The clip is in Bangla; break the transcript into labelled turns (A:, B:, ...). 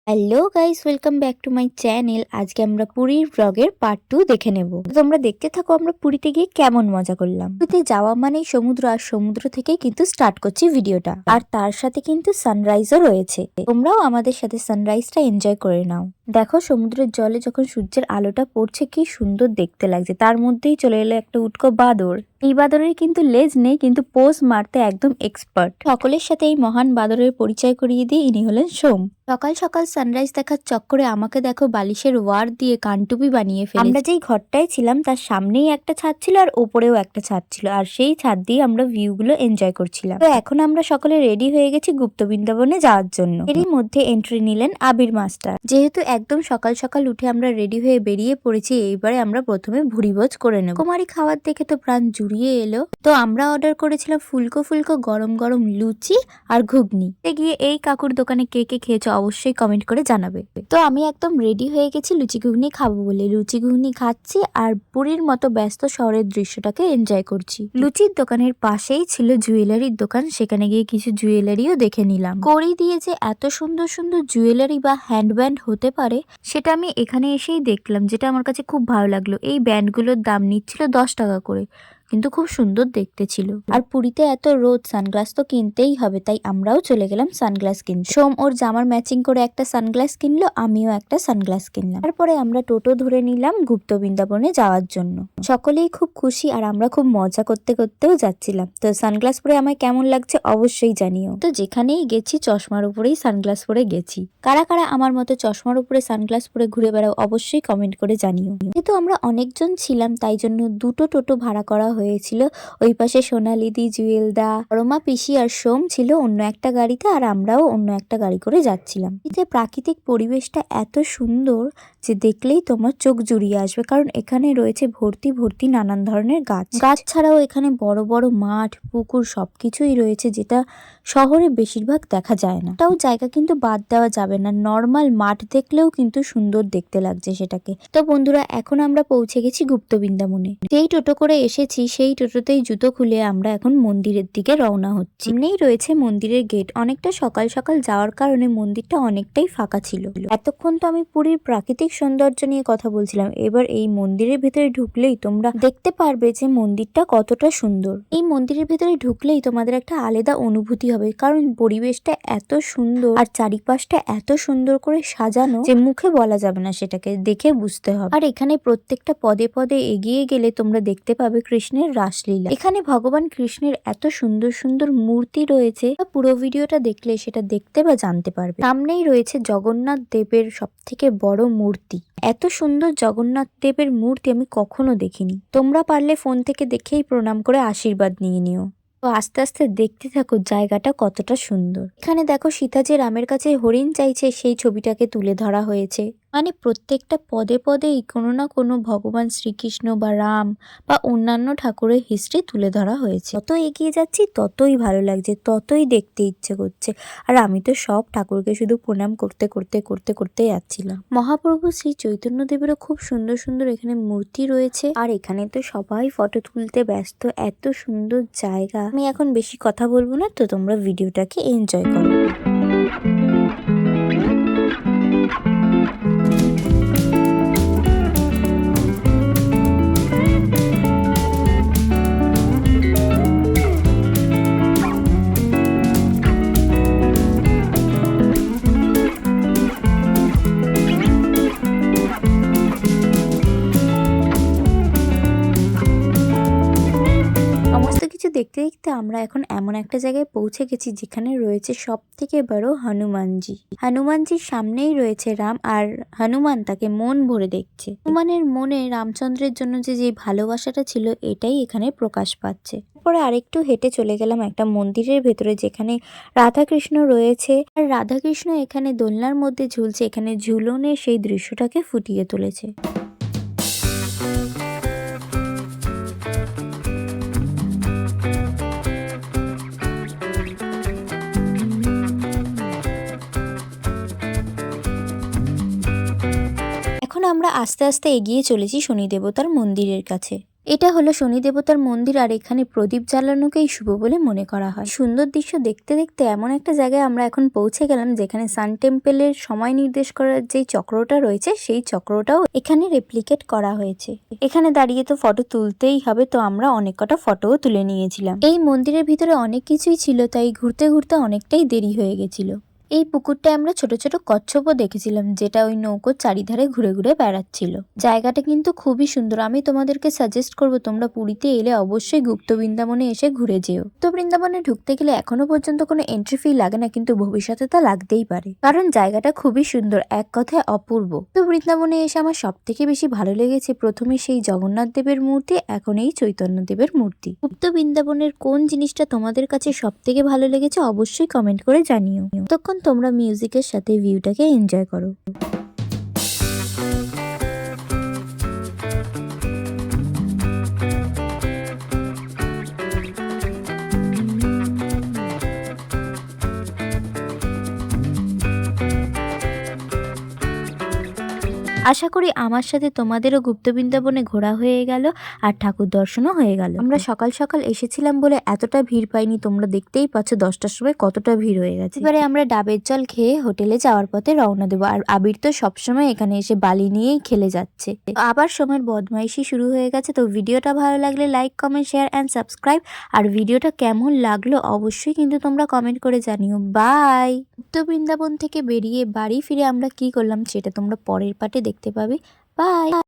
A: Hello guys, welcome back to my channel. আজকে আমরা পুরীর ব্লগের পার্ট 2 দেখে নেব। তোমরা দেখতে থাকো আমরা পুরীতে গিয়ে কেমন মজা করলাম। পুরীতে যাওয়া মানেই সমুদ্র, আর সমুদ্র থেকেই কিন্তু স্টার্ট করছি ভিডিওটা। আর তার সাথে কিন্তু সানরাইজও রয়েছে। তোমরাও আমাদের সাথে সানরাইজটা এনজয় করে নাও। দেখো সমুদ্রের জলে যখন সূর্যের আলোটা পড়ছে কি সুন্দর দেখতে লাগছে। তার মধ্যেই চলে এলো একটা উটকো বাদর। এই বাদরের কিন্তু লেজ নেই, কিন্তু পোজ মারতে একদম এক্সপার্ট। সকলের সাথে এই মহান বাদরের পরিচয় করিয়ে দিয়ে ইনি হলেন সোম। সকাল সকাল সানরাইজ দেখার চক্করে আমাকে দেখো বালিশের ওয়ার দিয়ে কানটুপি বানিয়ে ফেলে। আমরা যেই ঘরটায় ছিলাম তার সামনেই একটা ছাদ ছিল, আর ওপরেও একটা ছাদ ছিল, আর সেই ছাদ দিয়ে আমরা ভিউ গুলো এনজয় করছিলাম। তো এখন আমরা সকলে রেডি হয়ে গেছি গুপ্ত বৃন্দাবনে যাওয়ার জন্য। এরই মধ্যে এন্ট্রি নিলেন আবির মাস্টার। যেহেতু একদম সকাল সকাল উঠে আমরা রেডি হয়ে বেরিয়ে পড়েছি, এইবারে আমরা প্রথমে ভুরিভোজ করে নেব। কুমারী খাবার দেখে তো প্রাণ জুড়িয়ে এলো। তো আমরা অর্ডার করেছিলাম ফুলকো ফুলকো গরম গরম লুচি আর ঘুগনি। গিয়ে এই কাকুর দোকানে কে কে খেয়েছো অবশ্যই কমেন্ট করে জানাবে। তো আমি একদম রেডি হয়ে গেছি লুচি ঘুগনি খাবো বলে। লুচি ঘুগনি খাচ্ছি আর পুরীর মতো ব্যস্ত শহরের দৃশ্যটাকে এনজয় করছি। লুচির দোকানের পাশেই ছিল জুয়েলারির দোকান, সেখানে গিয়ে কিছু জুয়েলারিও দেখে নিলাম। কড়ি দিয়ে যে এত সুন্দর সুন্দর জুয়েলারি বা হ্যান্ডব্যান্ড হতে পারে সেটা আমি এখানে এসেই দেখলাম, যেটা আমার কাছে খুব ভালো লাগলো। এই ব্যান্ডগুলোর দাম নিচ্ছিল 10 টাকা করে, কিন্তু খুব সুন্দর দেখতে ছিল। আর পুরীতে এত রোদ, সানগ্লাস তো কিনতেই হবে, তাই আমরাও চলে গেলাম সানগ্লাস কিনতে। সোম ওর জামার ম্যাচিং করে একটা সানগ্লাস কিনলো, আমিও একটা সানগ্লাস কিনলাম। তারপরে আমরা টোটো ধরে নিলাম গুপ্ত বৃন্দাবনে যাওয়ার জন্য। সকলেই খুব খুশি, আর আমরা খুব মজা করতে করতেও যাচ্ছিলাম। তো সানগ্লাস পরে আমায় কেমন লাগছে অবশ্যই জানিও। তো যেখানেই গেছি চশমার উপরেই সানগ্লাস পরে গেছি। কারা কারা আমার মতো চশমার উপরে সানগ্লাস পরে ঘুরে বেড়াও অবশ্যই কমেন্ট করে জানিও। যেহেতু আমরা অনেকজন ছিলাম তাই জন্য দুটো টোটো ভাড়া করা হয়েছিল। ওই পাশে সোনালিদি, জুয়েলদা, রমা পিসি আর সোম ছিল অন্য একটা গাড়িতে, আর আমরাও অন্য একটা গাড়ি করে যাচ্ছিলাম। এতে প্রাকৃতিক পরিবেশটা এত সুন্দর যে দেখলেই তোমার চোখ জুড়িয়ে আসবে, কারণ এখানে রয়েছে ভর্তি ভর্তি নানান ধরনের গাছ। গাছ ছাড়াও এখানে বড় বড় মাঠ, পুকুর সবকিছুই রয়েছে, যেটা শহরে বেশিরভাগ দেখা যায় না। এটাও জায়গা কিন্তু বাদ দেওয়া যাবে না, নর্মাল মাঠ দেখলেও কিন্তু সুন্দর দেখতে লাগছে সেটাকে। তো বন্ধুরা এখন আমরা পৌঁছে গেছি গুপ্ত বৃন্দাবনে। যেই টোটো করে এসেছি সেই টোটোতেই জুতো খুলে আমরা এখন মন্দিরের দিকে রওনা হচ্ছি। এমনিই রয়েছে মন্দিরের গেট। অনেকটা সকাল সকাল যাওয়ার কারণে মন্দিরটা অনেকটাই ফাঁকা ছিল। এতক্ষণ তো আমি পুরীর প্রাকৃতিক সৌন্দর্য নিয়ে কথা বলছিলাম, এবার এই মন্দিরের ভেতরে ঢুকলেই তোমরা দেখতে পারবে যে মন্দিরটা কতটা সুন্দর। এই মন্দিরের ভেতরে ঢুকলেই তোমাদের একটা আলাদা অনুভূতি হবে, কারণ পরিবেশটা এত সুন্দর আর চারিপাশটা এত সুন্দর করে সাজানো যে মুখে বলা যাবে না, সেটাকে দেখে বুঝতে হবে। আর এখানে প্রত্যেকটা পদে পদে এগিয়ে গেলে তোমরা দেখতে পাবে কৃষ্ণের রাসলীলা। এখানে ভগবান কৃষ্ণের এত সুন্দর সুন্দর মূর্তি রয়েছে, পুরো ভিডিওটা দেখলে সেটা দেখতে বা জানতে পারবে। সামনেই রয়েছে জগন্নাথ দেবের সব থেকে বড় মূর্তি। এত সুন্দর জগন্নাথ দেবের মূর্তি আমি কখনো দেখিনি। তোমরা পারলে ফোন থেকে দেখেই প্রণাম করে আশীর্বাদ নিয়ে নিও। তো আস্তে আস্তে দেখতে থাকো জায়গাটা কতটা সুন্দর। এখানে দেখো সীতা যে রামের কাছে হরিণ চাইছে সেই ছবিটাকে তুলে ধরা হয়েছে। মানে প্রত্যেকটা পদে পদেই কোনো না কোনো ভগবান শ্রীকৃষ্ণ বা রাম বা অন্যান্য ঠাকুরের হিস্ট্রি তুলে ধরা হয়েছে। যত এগিয়ে যাচ্ছি ততই ভালো লাগছে, ততই দেখতে ইচ্ছে করছে। আর আমি তো সব ঠাকুরকে শুধু প্রণাম করতে করতে করতে করতে যাচ্ছিলাম। মহাপ্রভু শ্রী চৈতন্য দেবেরও খুব সুন্দর সুন্দর এখানে মূর্তি রয়েছে, আর এখানে তো সবাই ফটো তুলতে ব্যস্ত। এত সুন্দর জায়গা। আমি এখন বেশি কথা বলবো না, তো তোমরা ভিডিওটাকে এনজয় করো। সমস্ত কিছু দেখতে দেখতে আমরা এখন এমন একটা জায়গায় পৌঁছে গেছি যেখানে রয়েছে সব থেকে বড় হনুমানজি। হনুমানজির সামনেই রয়েছে রাম, আর হনুমান তাকে মন ভরে দেখছে। হনুমানের মনে রামচন্দ্রের জন্য যে ভালোবাসাটা ছিল এটাই এখানে প্রকাশ পাচ্ছে। তারপরে আরেকটু হেঁটে চলে গেলাম একটা মন্দিরের ভেতরে, যেখানে রাধাকৃষ্ণ রয়েছে। আর রাধাকৃষ্ণ এখানে দোলনার মধ্যে ঝুলছে, এখানে ঝুলনে সেই দৃশ্যটাকে ফুটিয়ে তুলেছে। এখন আমরা আস্তে আস্তে এগিয়ে চলেছি শনি দেবতার মন্দিরের কাছে। এটা হলো শনি দেবতার মন্দির আর এখানে প্রদীপ জ্বালানোকেই শুভ বলে মনে করা হয়। সুন্দর দৃশ্য দেখতে দেখতে এমন একটা জায়গায় আমরা এখন পৌঁছে গেলাম যেখানে সান টেম্পলের সময় নির্দেশ করার যে চক্রটা রয়েছে সেই চক্রটাও এখানে রেপ্লিকেট করা হয়েছে। এখানে দাঁড়িয়ে তো ফটো তুলতেই হবে, তো আমরা অনেক কটা ফটোও তুলে নিয়েছিলাম। এই মন্দিরের ভিতরে অনেক কিছুই ছিল, তাই ঘুরতে ঘুরতে অনেকটাই দেরি হয়ে গেছিল। এই পুকুরটায় আমরা ছোট ছোট কচ্ছপও দেখেছিলাম, যেটা ওই নৌকোর চারিধারে ঘুরে ঘুরে বেড়াচ্ছিল। জায়গাটা কিন্তু খুবই সুন্দর। আমি তোমাদেরকে সাজেস্ট করবো তোমরা পুরীতে এলে অবশ্যই গুপ্ত বৃন্দাবনে এসে ঘুরে যেও। গুপ্ত বৃন্দাবনে ঢুকতে গেলে এখনো পর্যন্ত কোনো এন্ট্রি ফি লাগে না, কিন্তু ভবিষ্যতে তা লাগতেই পারে, কারণ জায়গাটা খুবই সুন্দর, এক কথায় অপূর্ব। তো বৃন্দাবনে এসে আমার সব থেকে বেশি ভালো লেগেছে প্রথমে সেই জগন্নাথ দেবের মূর্তি, এখন এই চৈতন্য দেবের মূর্তি। গুপ্ত বৃন্দাবনের কোন জিনিসটা তোমাদের কাছে সব থেকে ভালো লেগেছে অবশ্যই কমেন্ট করে জানিও। তখন তোমরা মিউজিকের সাথে ভিউটাকে এনজয় করো। আশা করি আমার সাথে তোমাদেরও গুপ্ত বৃন্দাবনে ঘোরা হয়ে গেল আর ঠাকুর দর্শনও হয়ে গেল। আমরা সকাল সকাল এসেছিলাম বলে এতটা ভিড় পাইনি, তোমরা দেখতেই পাচ্ছ 10টার সময় কতটা ভিড় হয়ে গেছে। এবারে আমরা ডাবের জল খেয়ে হোটেলে যাওয়ার পথে রওনা দেবো। আর আবির তো সবসময় এখানে এসে বালি নিয়েই খেলে যাচ্ছে। আবার সময়ের বদমাইশি শুরু হয়ে গেছে। তো ভিডিওটা ভালো লাগলে like, comment, share and subscribe. আর ভিডিওটা কেমন লাগলো অবশ্যই কিন্তু তোমরা কমেন্ট করে জানিও। বাই। গুপ্ত বৃন্দাবন থেকে বেরিয়ে বাড়ি ফিরে আমরা কি করলাম সেটা তোমরা পরের পার্টে দেখতে পাবে। বাই।